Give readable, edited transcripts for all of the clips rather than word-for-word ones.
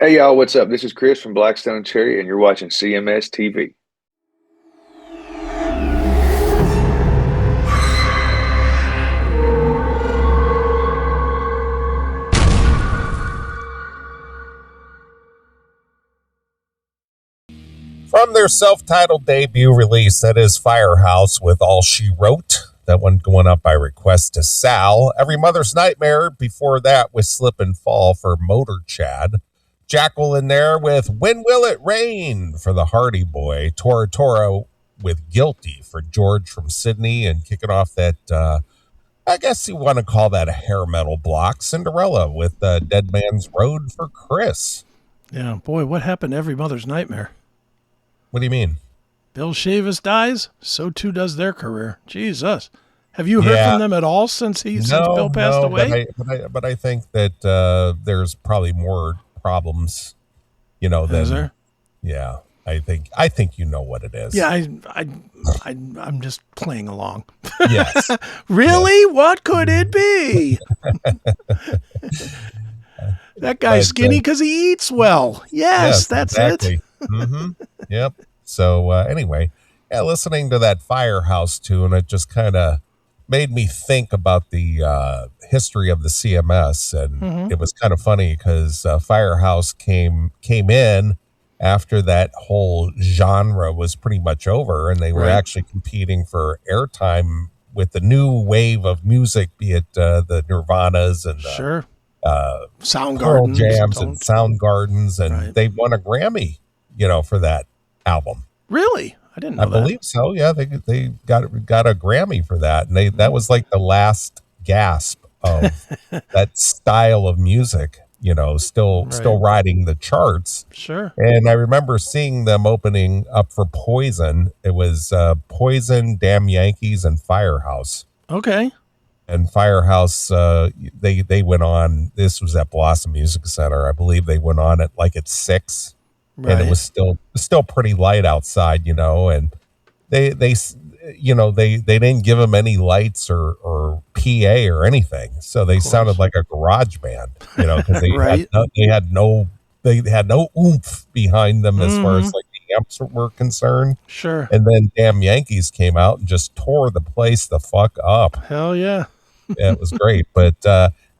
Hey y'all, what's up? This is Chris from Blackstone Cherry, and you're watching CMS TV. From their self-titled debut release, that is Firehouse with All She Wrote. That one going up by request to Sal. Every Mother's Nightmare before that with Slip and Fall for Motor Chad. Jackal in there with When Will It Rain for the Hardy Boy. Tora Tora with Guilty for George from Sydney. And kicking off that, I guess you want to call that a hair metal block, Cinderella with Dead Man's Road for Chris. Yeah, boy, what happened to Every Mother's Nightmare? What do you mean? Bill Shavis dies, so too does their career. Jesus. Have you heard from them at all since Bill passed away? But I think that there's probably more problems, than is there? Yeah, I think you know what it is. Yeah, I'm just playing along. Yes. Really? Yes. What could it be? That guy's skinny because he eats well. Yes, that's exactly it. Mm-hmm. Yep. So anyway, listening to that Firehouse tune, it just kind of made me think about the history of the CMS, and it was kind of funny because Firehouse came in after that whole genre was pretty much over, and they were actually competing for airtime with the new wave of music, be it the Nirvanas and Soundgarden Jams and Soundgardens, and they won a Grammy, for that album. Really? I didn't know that. I believe so. Yeah, they got a Grammy for that, and that was like the last gasp of that style of music. Still riding the charts. Sure. And I remember seeing them opening up for Poison. It was Poison, Damn Yankees, and Firehouse. Okay. And Firehouse, they went on. This was at Blossom Music Center, I believe. They went on at 6. And it was still pretty light outside, and they didn't give them any lights or PA or anything, so they sounded like a garage band, because they had no oomph behind them as far as the amps were concerned. Sure. And then Damn Yankees came out and just tore the place the fuck up. Hell yeah. Yeah, it was great, but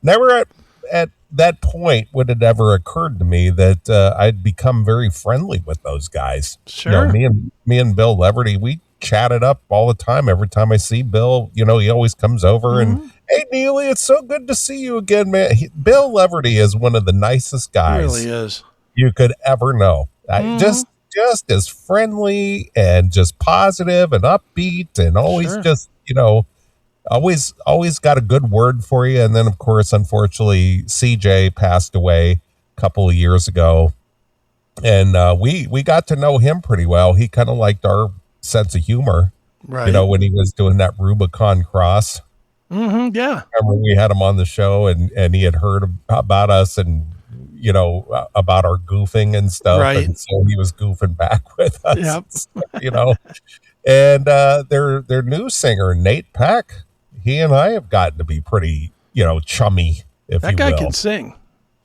never at that point would it ever occurred to me that I'd become very friendly with those guys. Sure. Me and Bill Leverty, we chatted up all the time. Every time I see Bill, he always comes over and, hey, Neely, it's so good to see you again, man. Bill Leverty is one of the nicest guys really is. You could ever know. Just as friendly and just positive and upbeat and always just, always got a good word for you. And then, of course, unfortunately, CJ passed away a couple of years ago. And we got to know him pretty well. He kind of liked our sense of humor, when he was doing that Rubicon Cross. Mm-hmm, yeah. Remember we had him on the show and he had heard about us and, about our goofing and stuff. Right. And so he was goofing back with us. Yep. And their new singer, Nate Peck, he and I have gotten to be pretty, chummy, if you will. That guy can sing.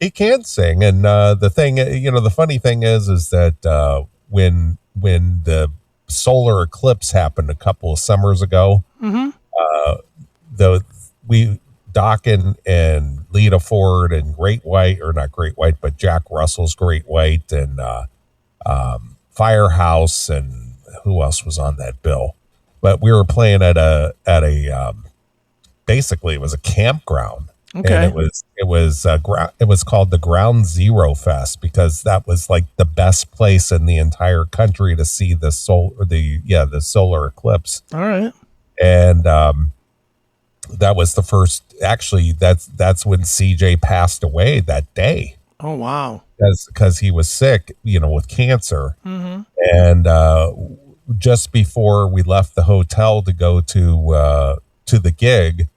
He can sing. And the thing, the funny thing is that when the solar eclipse happened a couple of summers ago, Dokken and Lita Ford and Great White, or not Great White, but Jack Russell's Great White and Firehouse, and who else was on that bill? But we were playing at a basically it was a campground. Okay. And it was called the Ground Zero Fest because that was like the best place in the entire country to see the solar eclipse. All right. And that was the first. Actually, that's when CJ passed away that day. Oh wow! Because he was sick, with cancer. Mm-hmm. And just before we left the hotel to go to the gig,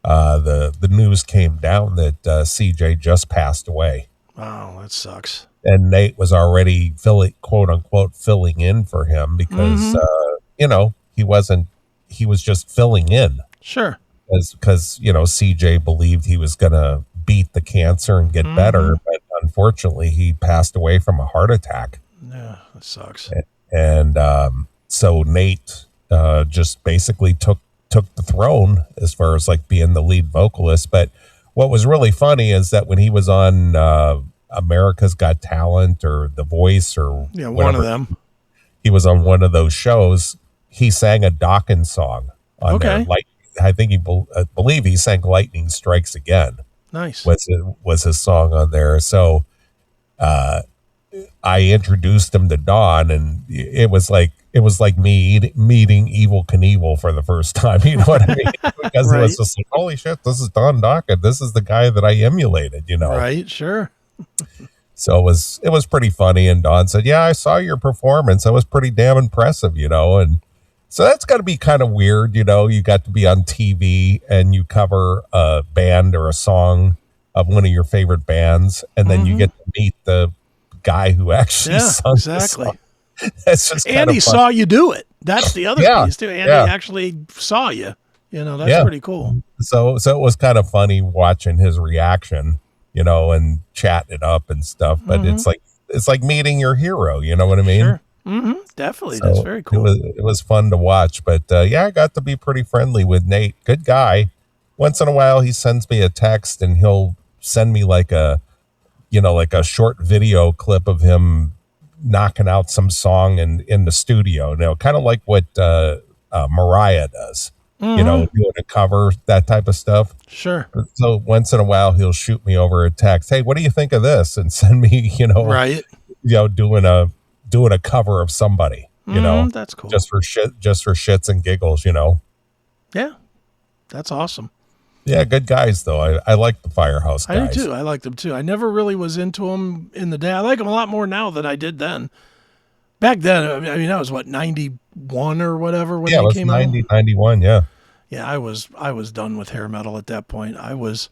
the news came down that CJ just passed away. Wow, that sucks. And Nate was already quote unquote filling in for him because he was just filling in. Sure. Because CJ believed he was gonna beat the cancer and get better, but unfortunately, he passed away from a heart attack. Yeah, that sucks. And so Nate just basically took the throne as far as like being the lead vocalist. But what was really funny is that when he was on America's Got Talent or The Voice or whatever, one of them, he was on one of those shows. He sang a Dawkins song on there. Like, I think believe he sang "Lightning Strikes Again." Nice was his song on there. So I introduced him to Dawn, and it was like me meeting Evel Knievel for the first time. You know what I mean? Because It was just like, holy shit, this is Don Dockett. This is the guy that I emulated. You know, right? Sure. So it was pretty funny. And Dawn said, "Yeah, I saw your performance. It was pretty damn impressive." You know, and so that's got to be kind of weird. You know, you got to be on TV and you cover a band or a song of one of your favorite bands, and then you get to meet the guy who actually sung exactly. The song. That's just Andy saw you do it. That's the other piece too. Andy actually saw you. You know, that's pretty cool. So it was kind of funny watching his reaction, you know, and chatting it up and stuff. But it's like meeting your hero. You know what I mean? Sure. Mm-hmm. Definitely. So that's very cool. It was fun to watch. But I got to be pretty friendly with Nate. Good guy. Once in a while, he sends me a text and he'll send me like a short video clip of him knocking out some song in the studio. You know, kind of like what Mariah does. You know, doing a cover, that type of stuff. Sure. So once in a while, he'll shoot me over a text. Hey, what do you think of this? And send me, doing a cover of somebody. You know, that's cool. Just for shits and giggles. You know. Yeah, that's awesome. Yeah, good guys though. I like the Firehouse guys. I do too. I like them too. I never really was into them in the day. I like them a lot more now than I did then. Back then, I mean, that was what, 91 or whatever when they came 90, out. 91, yeah. Yeah, I was done with hair metal at that point. I was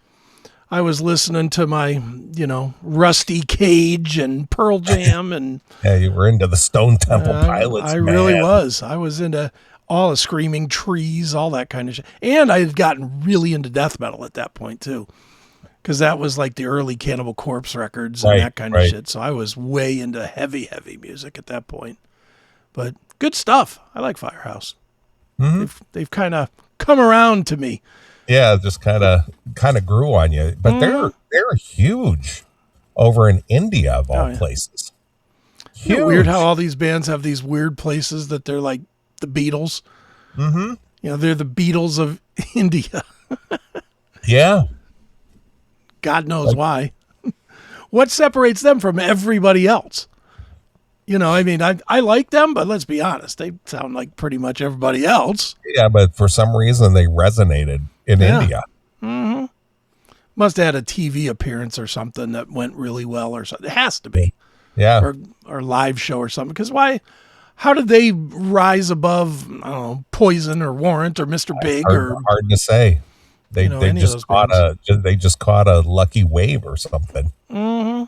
listening to my, Rusty Cage and Pearl Jam and yeah, you were into the Stone Temple Pilots. I really was. I was into all the Screaming Trees, all that kind of shit. And I had gotten really into death metal at that point too, because that was like the early Cannibal Corpse records and that kind of shit. So I was way into heavy music at that point. But good stuff. I like Firehouse. They've kind of come around to me. Yeah, just kind of grew on you. But they're huge over in India of all places. Huge. Isn't it weird how all these bands have these weird places that they're like the Beatles? Mm-hmm. You know, they're the Beatles of India. Yeah. God knows why. What separates them from everybody else? You know, I mean, I like them, but let's be honest. They sound like pretty much everybody else. Yeah, but for some reason they resonated in India. Mm-hmm. Must have had a TV appearance or something that went really well or something. It has to be. Yeah. Or live show or something. Because how did they rise above, I don't know, Poison or Warrant or Mr. Big? Hard to say. They just caught a lucky wave or something. Mm-hmm.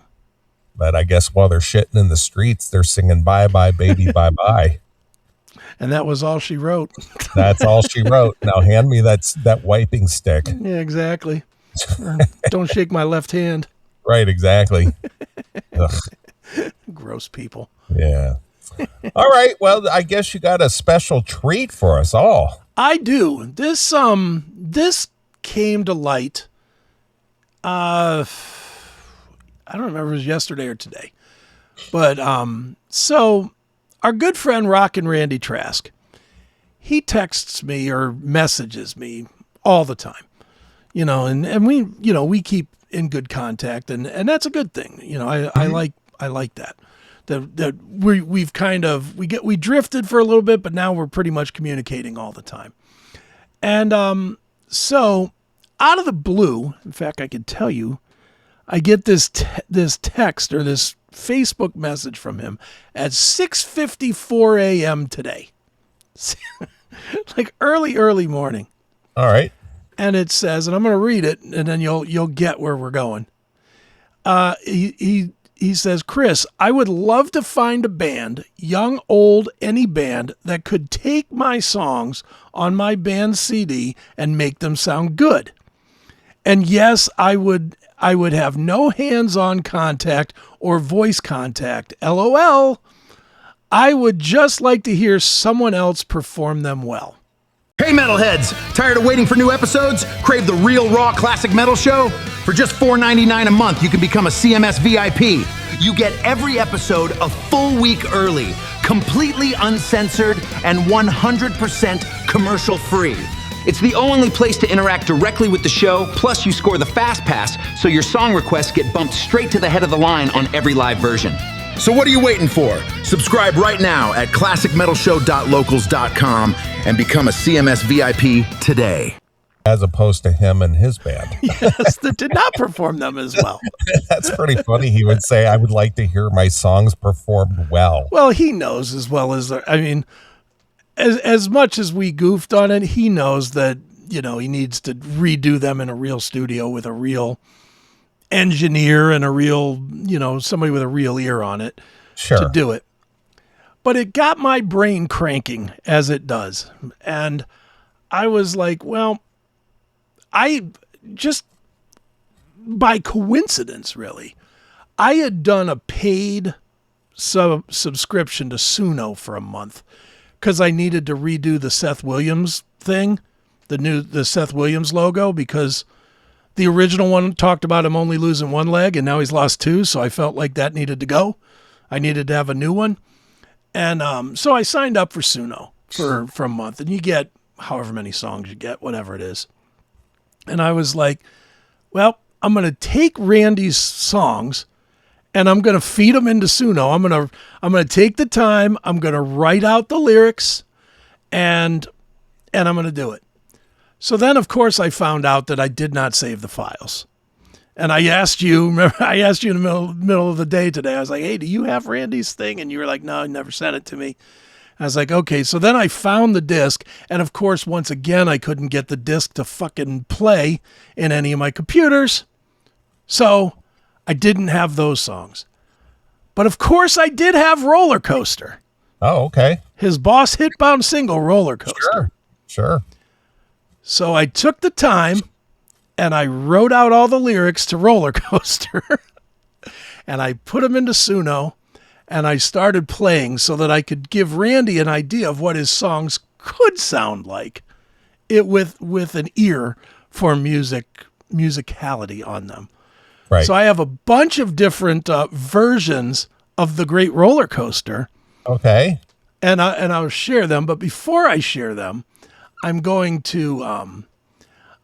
But I guess while they're shitting in the streets, they're singing "Bye Bye Baby Bye Bye." And that was all she wrote. That's all she wrote. Now hand me that wiping stick. Yeah, exactly. Don't shake my left hand. Right, exactly. Gross people. Yeah. All right. Well, I guess you got a special treat for us all. I do. This came to light. I don't remember if it was yesterday or today, but so our good friend Rockin' Randy Trask, he texts me or messages me all the time, and we keep in good contact, and that's a good thing. I like that. That we drifted for a little bit, but now we're pretty much communicating all the time. And so out of the blue, in fact, I can tell you, I get this text or this Facebook message from him at 6:54 a.m. today, like early morning. All right. And it says, and I'm going to read it, and then you'll get where we're going. He says, Chris, I would love to find a band, young, old, any band, that could take my songs on my band CD and make them sound good. And yes, I would I would have no hands-on contact or voice contact. LOL. I would just like to hear someone else perform them well. Hey metalheads, tired of waiting for new episodes? Crave the real raw classic metal show? For just $4.99 a month, you can become a CMS VIP. You get every episode a full week early, completely uncensored, and 100% commercial free. It's the only place to interact directly with the show, plus you score the Fast Pass, so your song requests get bumped straight to the head of the line on every live version. So what are you waiting for? Subscribe right now at classicmetalshow.locals.com and become a CMS VIP today. As opposed to him and his band. Yes, that did not perform them as well. That's pretty funny. He would say, I would like to hear my songs performed well. Well, he knows as well as, I mean, as much as we goofed on it, he knows that, he needs to redo them in a real studio with a real engineer and a real, somebody with a real ear on it to do it. But it got my brain cranking as it does. And I was like, well, I just by coincidence, really, I had done a paid subscription to Suno for a month because I needed to redo the Seth Williams thing, the Seth Williams logo, because the original one talked about him only losing one leg, and now he's lost two, so I felt like that needed to go. I needed to have a new one. And so I signed up for Suno for a month, and you get however many songs you get, whatever it is. And I was like, well, I'm going to take Randy's songs, and I'm going to feed them into Suno. I'm going to take the time, I'm going to write out the lyrics, and I'm going to do it. So then, of course, I found out that I did not save the files. And I asked you, remember, in the middle of the day today, I was like, hey, do you have Randy's thing? And you were like, no, he never sent it to me. I was like, okay. So then I found the disc. And of course, once again, I couldn't get the disc to fucking play in any of my computers. So I didn't have those songs. But of course, I did have Rollercoaster. Oh, okay. His Boss Hitbound single, Rollercoaster. Sure. So I took the time and I wrote out all the lyrics to Rollercoaster and I put them into Suno and I started playing so that I could give Randy an idea of what his songs could sound like with an ear for musicality on them. Right. So I have a bunch of different versions of the Great Rollercoaster. Okay. And I'll share them. But before I share them, I'm going to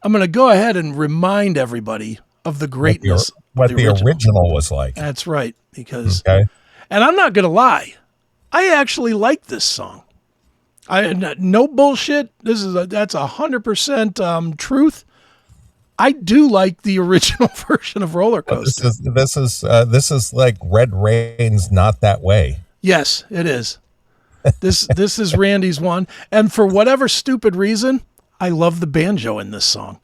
go ahead and remind everybody of the greatness. What the original was like. That's right. Because, and I'm not going to lie, I actually like this song. No bullshit. That's 100% truth. I do like the original version of Rollercoaster. This is like Red Rain's Not That Way. Yes, it is. This is Randy's one. And for whatever stupid reason, I love the banjo in this song,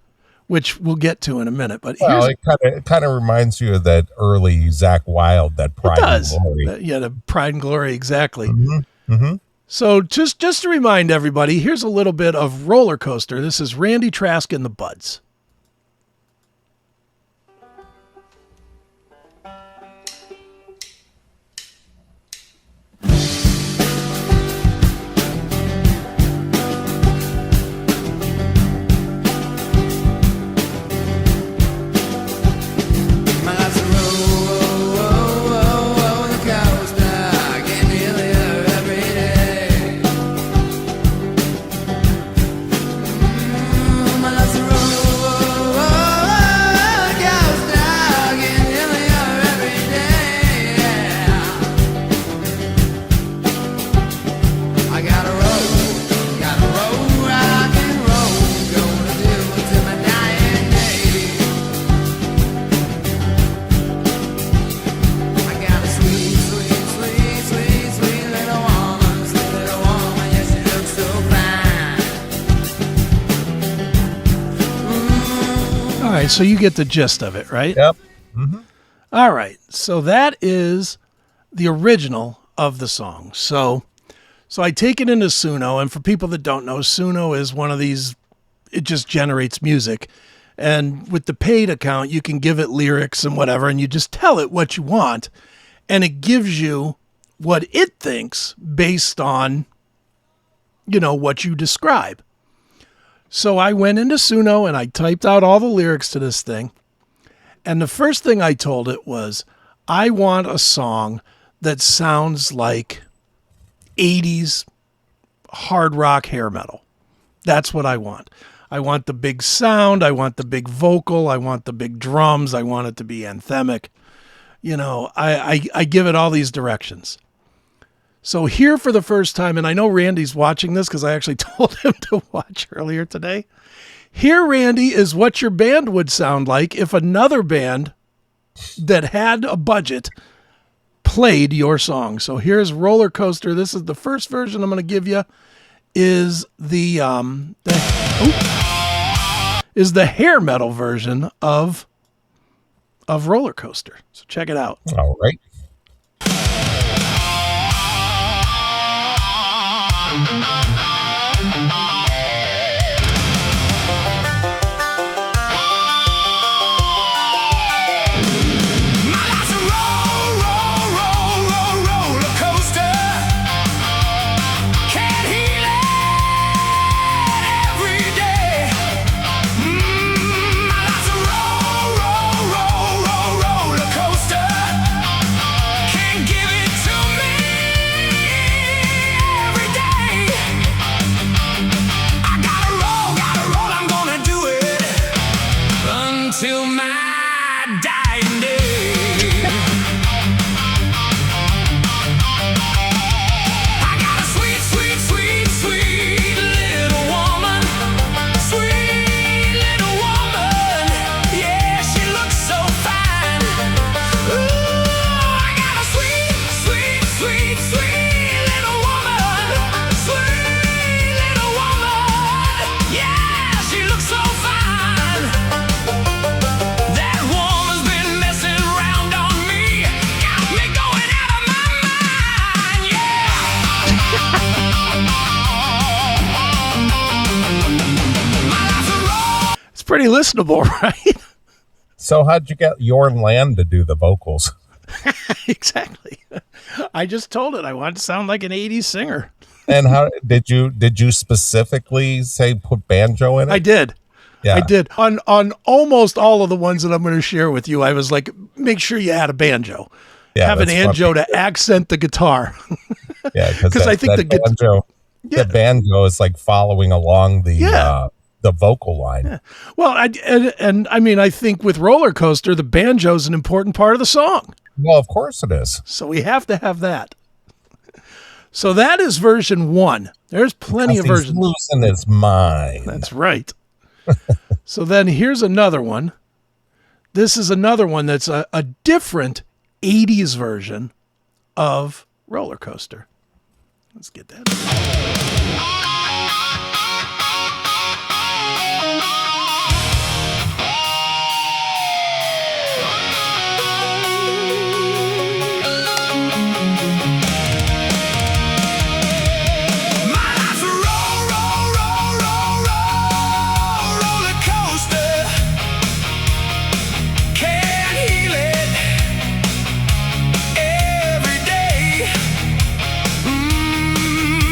which we'll get to in a minute. But it kind of reminds you of that early Zakk Wylde, that Pride and Glory. The Pride and Glory, exactly. Mm-hmm. Mm-hmm. So just to remind everybody, here's a little bit of Rollercoaster. This is Randy Trask and the Buds. So you get the gist of it, right? Yep. Mm-hmm. All right. So that is the original of the song. So I take it into Suno, and for people that don't know, Suno is one of these, it just generates music. And with the paid account, you can give it lyrics and whatever, and you just tell it what you want, and it gives you what it thinks based on, what you describe. So I went into Suno and I typed out all the lyrics to this thing. And the first thing I told it was, I want a song that sounds like 80s hard rock hair metal. That's what I want. I want the big sound. I want the big vocal. I want the big drums. I want it to be anthemic. I give it all these directions. So here for the first time, and I know Randy's watching this because I actually told him to watch earlier today. Here, Randy, is what your band would sound like if another band that had a budget played your song. So here's Rollercoaster. This is the first version I'm going to give you. Is the hair metal version of Rollercoaster. So check it out. All right. Pretty listenable, right? So how'd you get your land to do the vocals? Exactly. I just told it I wanted to sound like an 80s singer. And how did you specifically say put banjo in it? I did. Yeah. I did. On almost all of the ones that I'm going to share with you, I was like, make sure you add a banjo. Yeah, have an banjo to accent the guitar. Yeah, because I think the banjo is like following along the vocal line. Yeah. Well, I think with Rollercoaster, the banjo is an important part of the song. Well, of course it is. So we have to have that. So that is version 1. There's plenty of versions. He's losing his mind. That's right. So then here's another one. This is another one that's a different 80s version of Rollercoaster. Let's get that. Every day,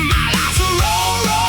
my life's a roll, roll.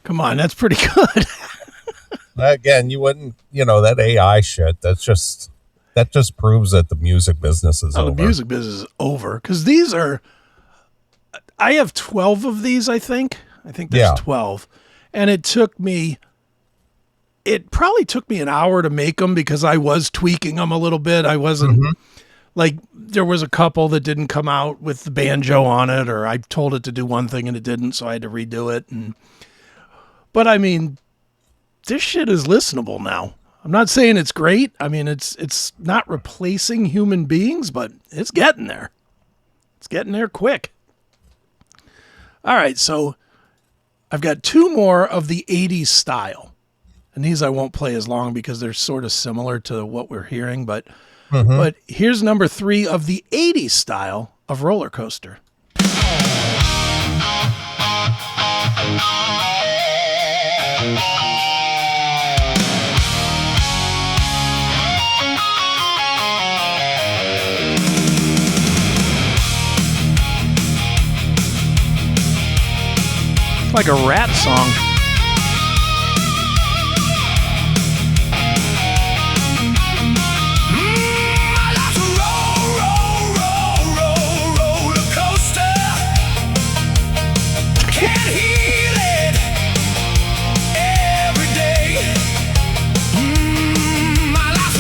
Come on, that's pretty good. Again, you wouldn't, that AI shit. That just proves that the music business is over. The music business is over because these are. I have 12 of these. I think there's 12, and it probably took me an hour to make them because I was tweaking them a little bit. I wasn't like there was a couple that didn't come out with the banjo on it, or I told it to do one thing and it didn't, so I had to redo it. But I mean, this shit is listenable now. I'm not saying it's great. I mean, it's not replacing human beings, but it's getting there. It's getting there quick. All right, so I've got two more of the 80s style. And these I won't play as long because they're sort of similar to what we're hearing. But here's number 3 of the 80s style of Rollercoaster. It's like a rat song.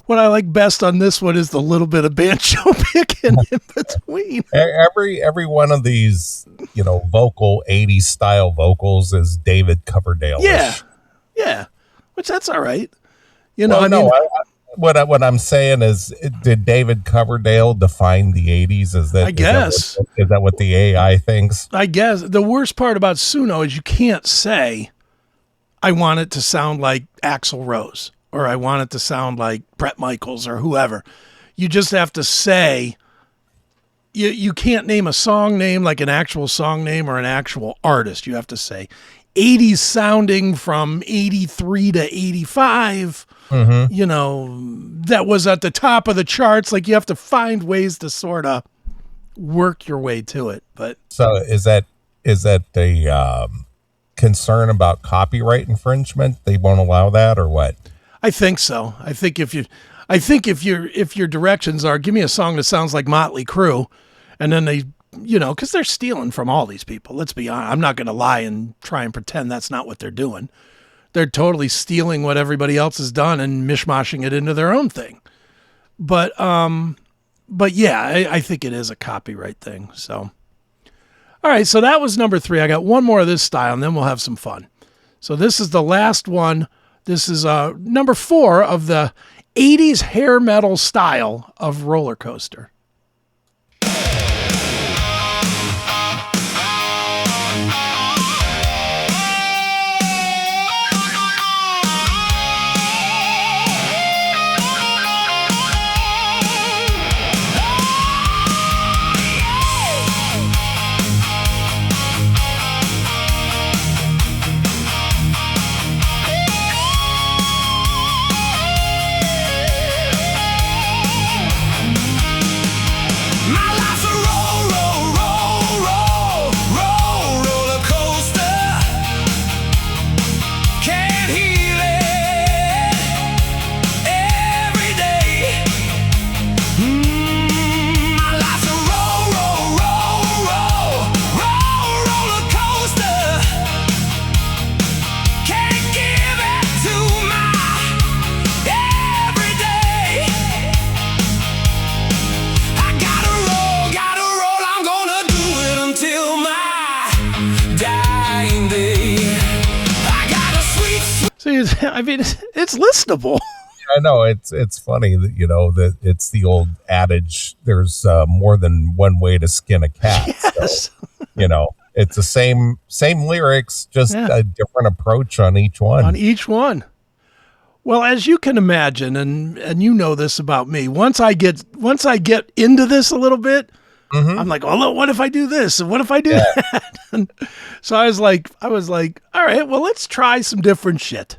What I like best on this one is the little bit of banjo picking in between. Every one of these, vocal 80s style vocals is David Coverdale. Yeah, which that's all right. What I'm saying is, did David Coverdale define the 80s? Is that? I guess. Is that what the AI thinks? I guess the worst part about Suno is you can't say, "I want it to sound like Axl Rose." Or I want it to sound like Bret Michaels or whoever. You just have to say, you can't name a song name like an actual song name or an actual artist. You have to say 80s sounding from 83 to 85, that was at the top of the charts. Like you have to find ways to sort of work your way to it. But so is that the concern about copyright infringement? They won't allow that or what? I think so. I think if your directions are give me a song that sounds like Motley Crue, and then they, because they're stealing from all these people. Let's be honest. I'm not going to lie and try and pretend that's not what they're doing. They're totally stealing what everybody else has done and mishmashing it into their own thing. But yeah, I think it is a copyright thing. So, all right. So that was number 3. I got one more of this style, and then we'll have some fun. So this is the last one. This is number 4 of the 80s hair metal style of Rollercoaster. I mean, it's listenable. I know it's funny that that it's the old adage. There's more than one way to skin a cat. Yes. So, it's the same lyrics, just a different approach on each one. On each one. Well, as you can imagine, and you know this about me, once I get into this a little bit, I'm like, oh, what if I do this? And what if I do that? And so I was like, all right, well, let's try some different shit.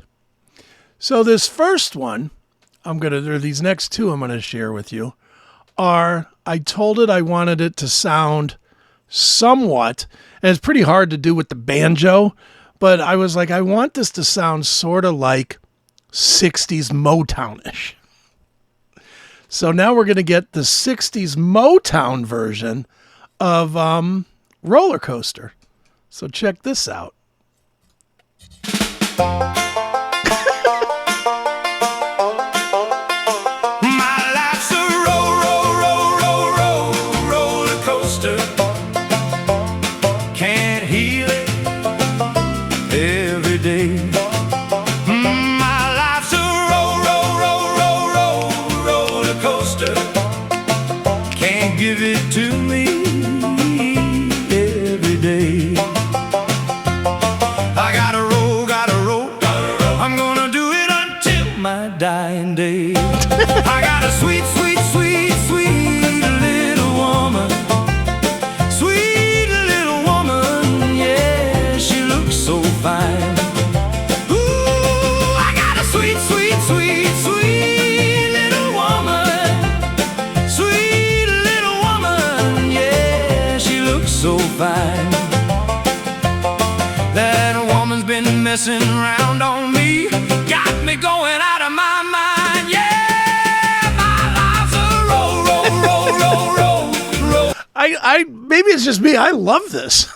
So this first one, these next two I'm going to share with you are, I told it I wanted it to sound somewhat, and it's pretty hard to do with the banjo, But I was like, I want this to sound sort of like 60s Motown-ish. So now we're going to get the 60s Motown version of Rollercoaster. So check this out. Dying day. I got a sweet, sweet, sweet, sweet little woman. Sweet little woman, yeah, she looks so fine. Ooh, I got a sweet, sweet, sweet, sweet little woman. Sweet little woman, yeah, she looks so fine. That woman's been messing around on me, got me going out of my mind, yeah, my life's a roll, roll, roll, roll, roll, roll. I maybe it's just me. I love this.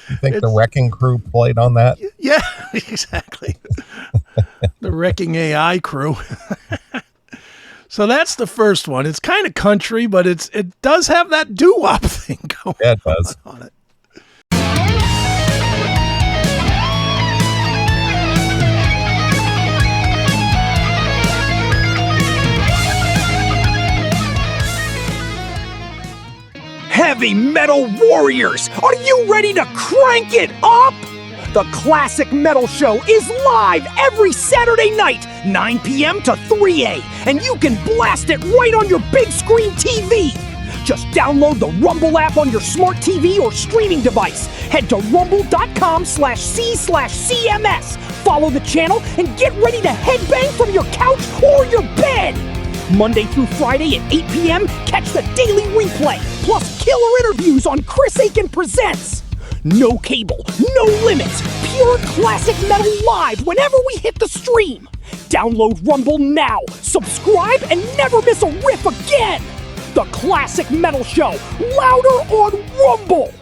You think the Wrecking Crew played on that? Yeah, exactly. The Wrecking AI crew. So that's the first one. It's kind of country, but it does have that doo-wop thing going Yeah, it does. on it. Heavy metal warriors, are you ready to crank it up? The Classic Metal Show is live every Saturday night, 9 p.m. to 3 a, and you can blast it right on your big screen TV. Just download the Rumble app on your smart TV or streaming device. Head to rumble.com/c/CMS. Follow the channel and get ready to headbang from your couch or your bed. Monday through Friday at 8 p.m., catch the daily replay, plus killer interviews on Chris Akin Presents. No cable, no limits, pure classic metal live whenever we hit the stream. Download Rumble now, subscribe, and never miss a riff again. The Classic Metal Show, louder on Rumble.